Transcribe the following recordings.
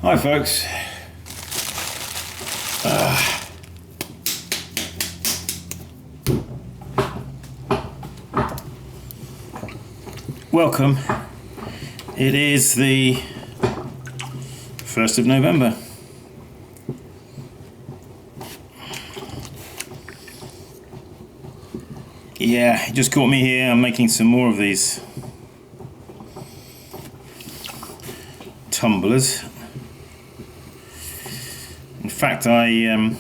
Hi folks. Welcome. It is the 1st of November. Yeah, it just caught me here. I'm making some more of these tumblers. In fact, the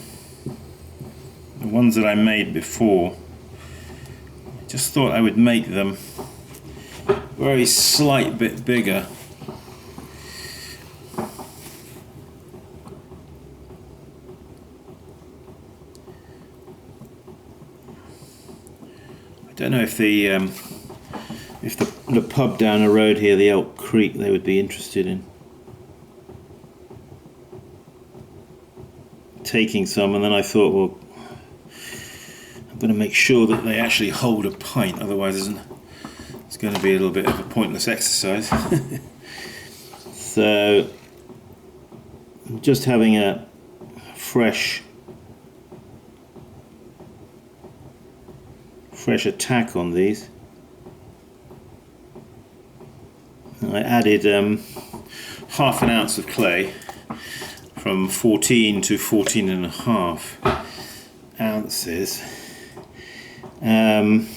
ones that I made before, I just thought I would make them very slight bit bigger. I don't know if the pub down the road here, the Elk Creek, they would be interested in taking some, and then I thought, well, I'm going to make sure that they actually hold a pint, otherwise it's going to be a little bit of a pointless exercise. So I'm just having a fresh attack on these. I added half an ounce of clay, from 14 to 14 and a half ounces, and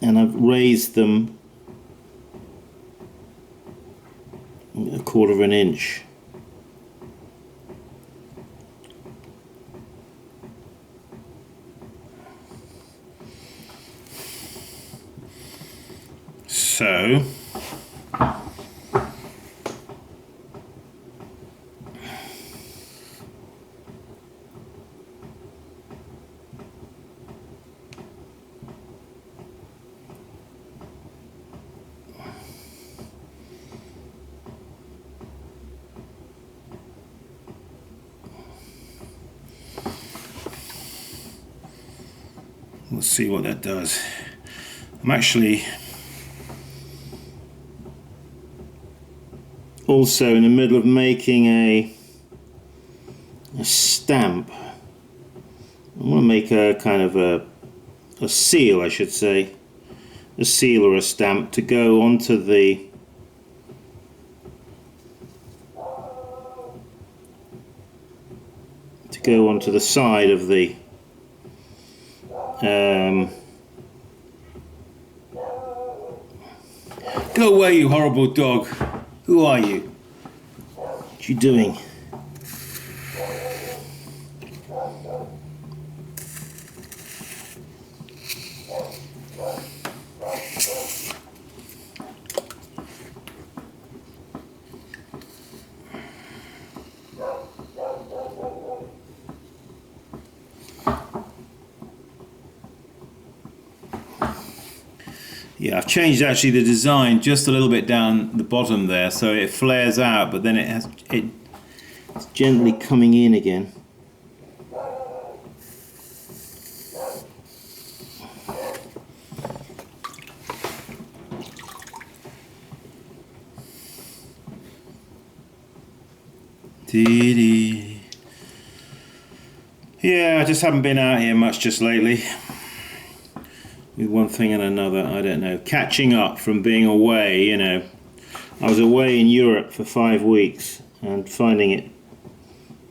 I've raised them a quarter of an inch. So let's see what that does. I'm actually also in the middle of making a stamp. I want to make a kind of a seal, I should say, a seal or a stamp to go onto the side of the go away, you horrible dog. Who are you? What you doing? Yeah, I've changed actually the design just a little bit down the bottom there, so it flares out, but then it's gently coming in again. Yeah, I just haven't been out here much just lately. With one thing and another, I don't know. Catching up from being away, you know. I was away in Europe for 5 weeks and finding it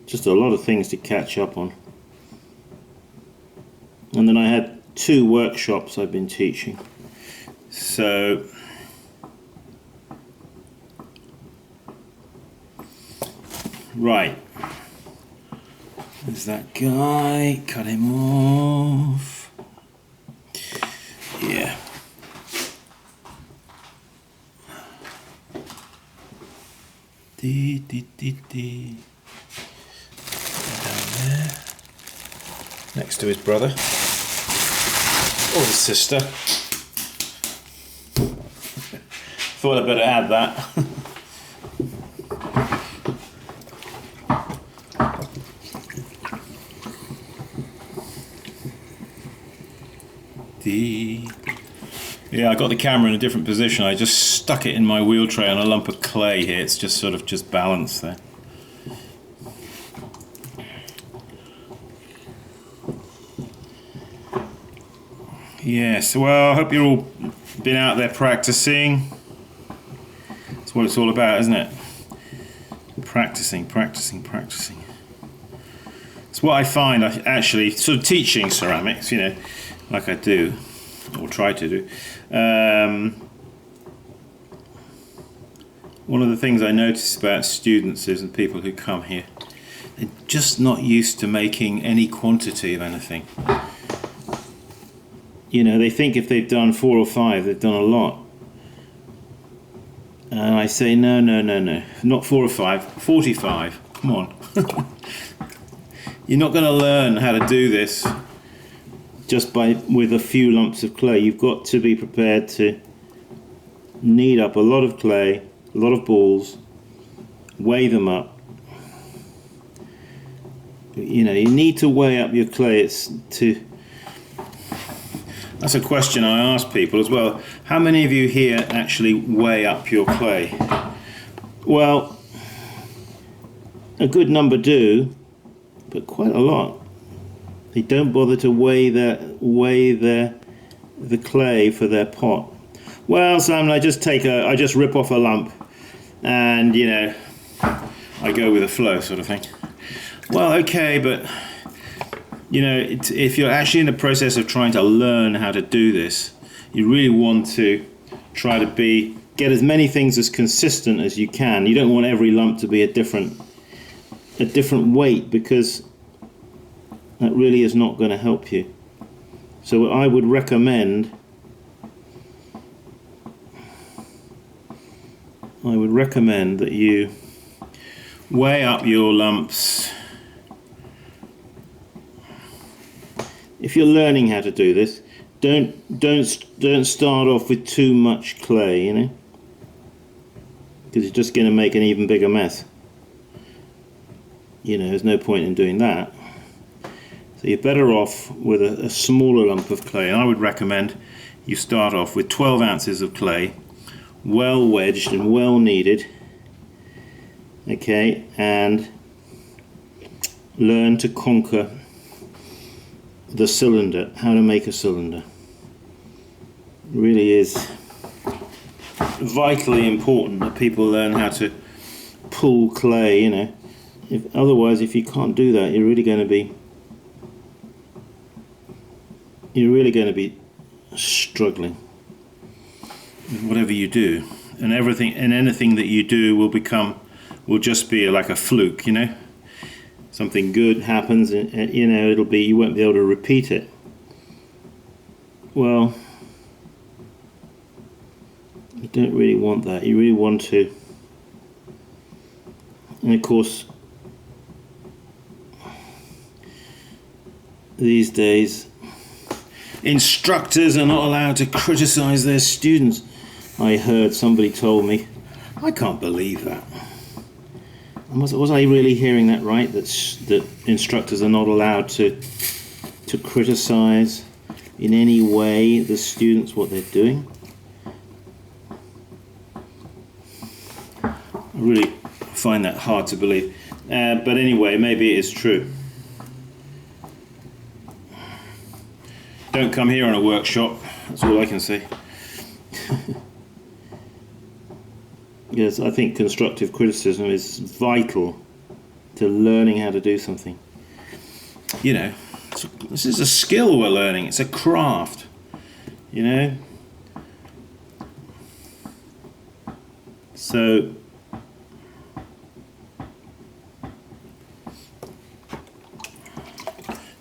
just a lot of things to catch up on. And then I had 2 workshops I've been teaching. So right. There's that guy. Cut him off. Yeah. Down there. Next to his brother. Or his sister. Thought I'd better add that. Yeah, I got the camera in a different position. I just stuck it in my wheel tray on a lump of clay here. It's just sort of just balanced there. Yes, well, I hope you've all been out there practicing. That's what it's all about, isn't it? Practicing, practicing, practicing. It's what I find, actually, sort of teaching ceramics, you know, like I do, or try to do. One of the things I notice about students is, and people who come here, they're just not used to making any quantity of anything. You know, they think if they've done 4 or 5, they've done a lot. And I say, no, no, no, no, not 4 or 5, 45, come on. You're not going to learn how to do this just with a few lumps of clay. You've got to be prepared to knead up a lot of clay, a lot of balls, weigh them up. You know, you need to weigh up your clay. That's a question I ask people as well. How many of you here actually weigh up your clay? Well, a good number do, but quite a lot. They don't bother to weigh the clay for their pot. Well, Simon, I just rip off a lump, and you know, I go with the flow, sort of thing. Well, okay, but you know, if you're actually in the process of trying to learn how to do this, you really want to try to get as many things as consistent as you can. You don't want every lump to be a different weight, because that really is not going to help you. So I would recommend that you weigh up your lumps. If you're learning how to do this, don't start off with too much clay, you know, because you're just going to make an even bigger mess. You know, there's no point in doing that. So you're better off with a smaller lump of clay. And I would recommend you start off with 12 ounces of clay, well wedged and well kneaded, okay, and learn to conquer the cylinder, how to make a cylinder. It really is vitally important that people learn how to pull clay, you know. Otherwise, if you can't do that, you're really going to be struggling with whatever you do, and anything that you do will just be like a fluke, you know. Something good happens, and you know, you won't be able to repeat it. Well, you don't really want that. You really want to, and of course, these days, instructors are not allowed to criticize their students. I heard somebody told me, I can't believe that. Was I really hearing that right? That instructors are not allowed to criticize in any way the students, what they're doing? I really find that hard to believe. But anyway, maybe it is true. Don't come here on a workshop. That's all I can say. Yes, I think constructive criticism is vital to learning how to do something. You know, this is a skill we're learning. It's a craft, you know. So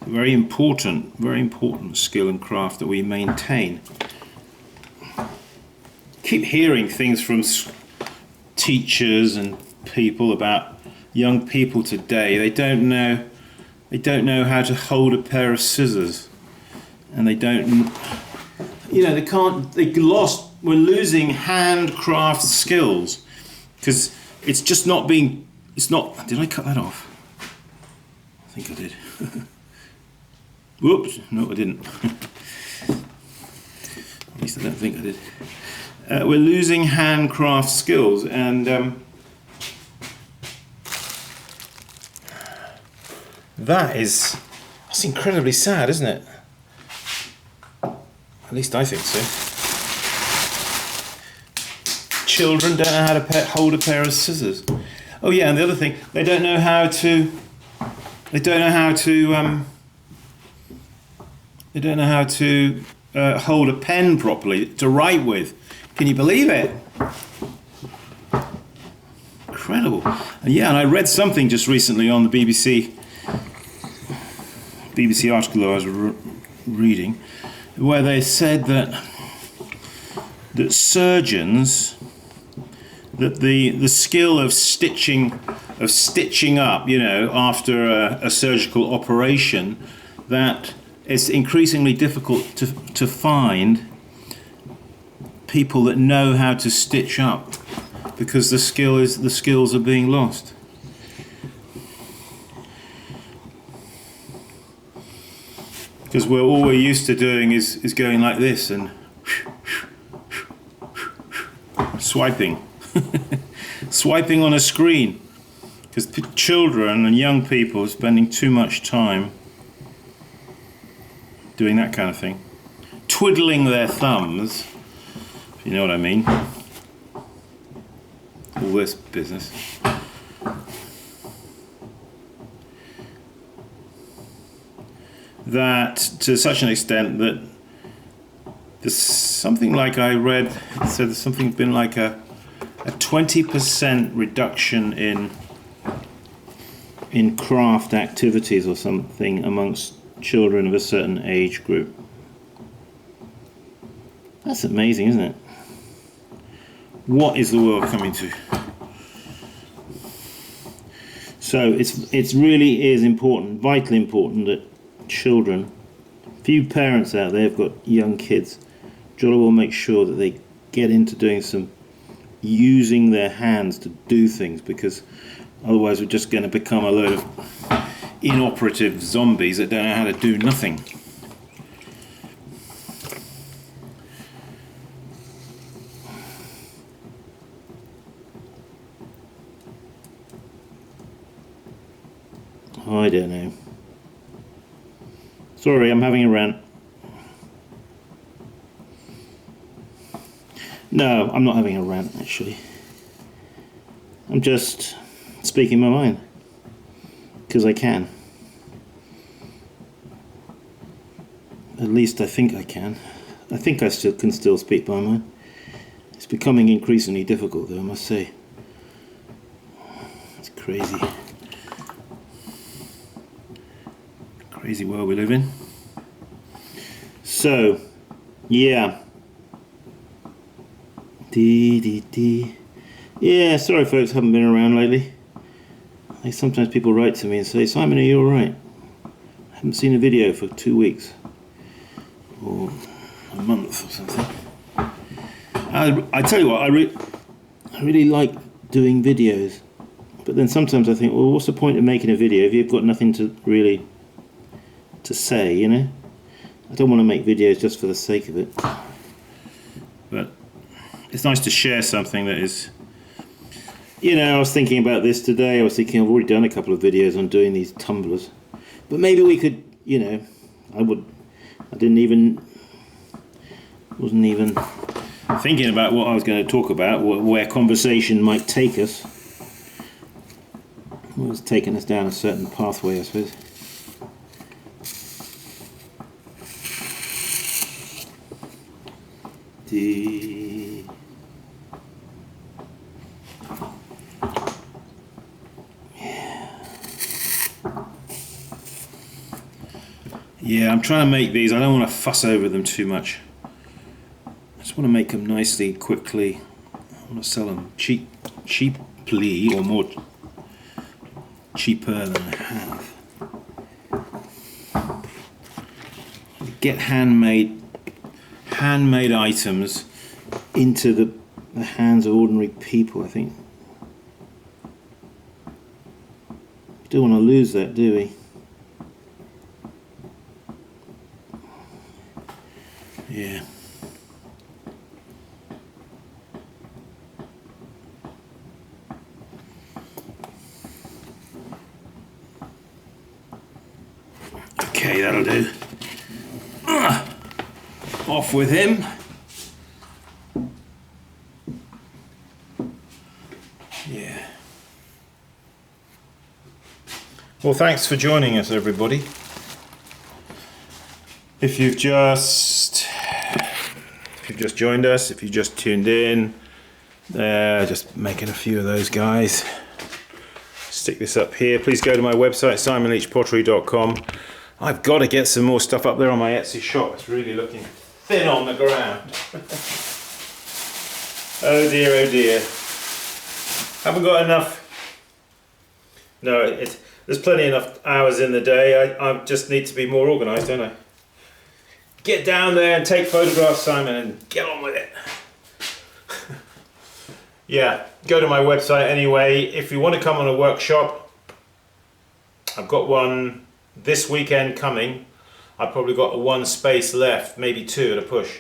very important skill and craft that we maintain. Keep hearing things from teachers and people about young people today. They don't know how to hold a pair of scissors, and they don't, you know, we're losing handcraft skills because it's just not being, did I cut that off? I think I did. Whoops, no I didn't. least I don't think I did. We're losing handcraft skills, and that's incredibly sad, isn't it? At least I think so. Children don't know how to hold a pair of scissors. Oh yeah, and the other thing, they don't know how to hold a pen properly to write with. Can you believe it? Incredible. And yeah, and I read something just recently on the BBC article I was reading, where they said that surgeons, that the skill of stitching up, you know, after a surgical operation, that it's increasingly difficult to find people that know how to stitch up, because the skills are being lost. Because all we're used to doing is going like this and swiping swiping on a screen, because children and young people are spending too much time doing that kind of thing, twiddling their thumbs, if you know what I mean, all this business. That to such an extent that there's something like I read, so there's something been like a 20% reduction in craft activities or something amongst children of a certain age group. That's amazing, isn't it? What is the world coming to? So it's really is important, vitally important, that children, few parents out there have got young kids, jolly well make sure that they get into doing some using their hands to do things, because otherwise we're just going to become a load of inoperative zombies that don't know how to do nothing. I don't know. Sorry, I'm having a rant. No, I'm not having a rant, actually. I'm just speaking my mind, because I can. At least I think I can. I think I can still speak my mind. It's becoming increasingly difficult, though, I must say. It's crazy. Crazy world we live in. So, yeah. Yeah, sorry folks, haven't been around lately. Sometimes people write to me and say, Simon, are you alright? I haven't seen a video for 2 weeks. Or a month or something. I tell you what, I really like doing videos. But then sometimes I think, well, what's the point of making a video if you've got nothing to really to say, you know? I don't want to make videos just for the sake of it. But it's nice to share something that is, you know, I was thinking about this today. I was thinking I've already done a couple of videos on doing these tumblers, but maybe we could, you know, wasn't even thinking about what I was going to talk about, where conversation might take us. Well, it's taken us down a certain pathway, I suppose. Yeah, I'm trying to make these. I don't want to fuss over them too much. I just want to make them nicely, quickly. I want to sell them cheaply, or more cheaper than I have. Get handmade items into the hands of ordinary people, I think. We don't want to lose that, do we? Yeah. that'll do. Off with him. Yeah. Well, thanks for joining us, everybody. If you've just joined us, if you just tuned in, just making a few of those guys. Stick this up here. Please go to my website, simonleachpottery.com. I've got to get some more stuff up there on my Etsy shop. It's really looking thin on the ground. Oh dear, oh dear. Haven't got enough. No, there's plenty enough hours in the day. I just need to be more organised, don't I? Get down there and take photographs, Simon, and get on with it. Yeah, go to my website anyway. If you want to come on a workshop, I've got one this weekend coming. I've probably got one space left, maybe two at a push.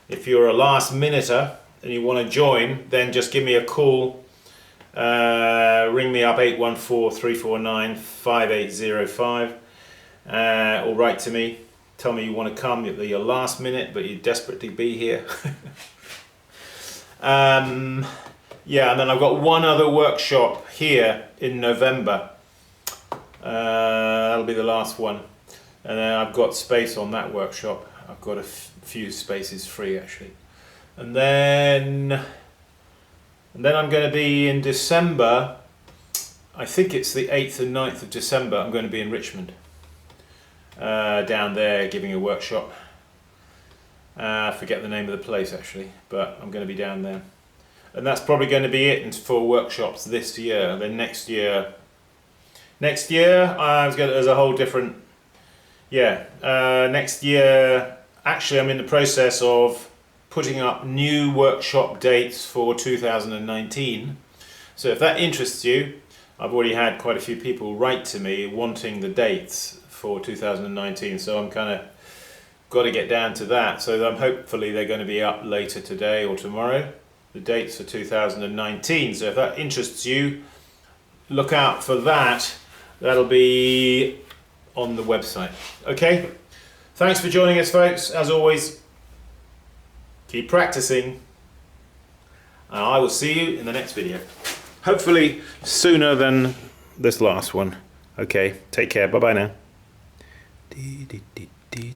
If you're a last minuter and you want to join, then just give me a call. Ring me up 814-349-5805 or write to me. Tell me you want to come at your last minute, but you're desperate to be here. Yeah, and then I've got one other workshop here in November. That'll be the last one. And then I've got space on that workshop. I've got a few spaces free actually. And then I'm going to be in December. I think it's the 8th and 9th of December. I'm going to be in Richmond. Down there giving a workshop. I forget the name of the place actually, but I'm going to be down there. And that's probably going to be it for workshops this year. Then next year there's a whole different, next year actually I'm in the process of putting up new workshop dates for 2019. So if that interests you, I've already had quite a few people write to me wanting the dates for 2019, so I'm kind of got to get down to that. So hopefully they're going to be up later today or tomorrow, the dates for 2019. So if that interests you, look out for that. That'll be on the website. Okay, thanks for joining us, folks. As always, keep practicing, and I will see you in the next video, hopefully sooner than this last one. Okay, take care. Bye bye now.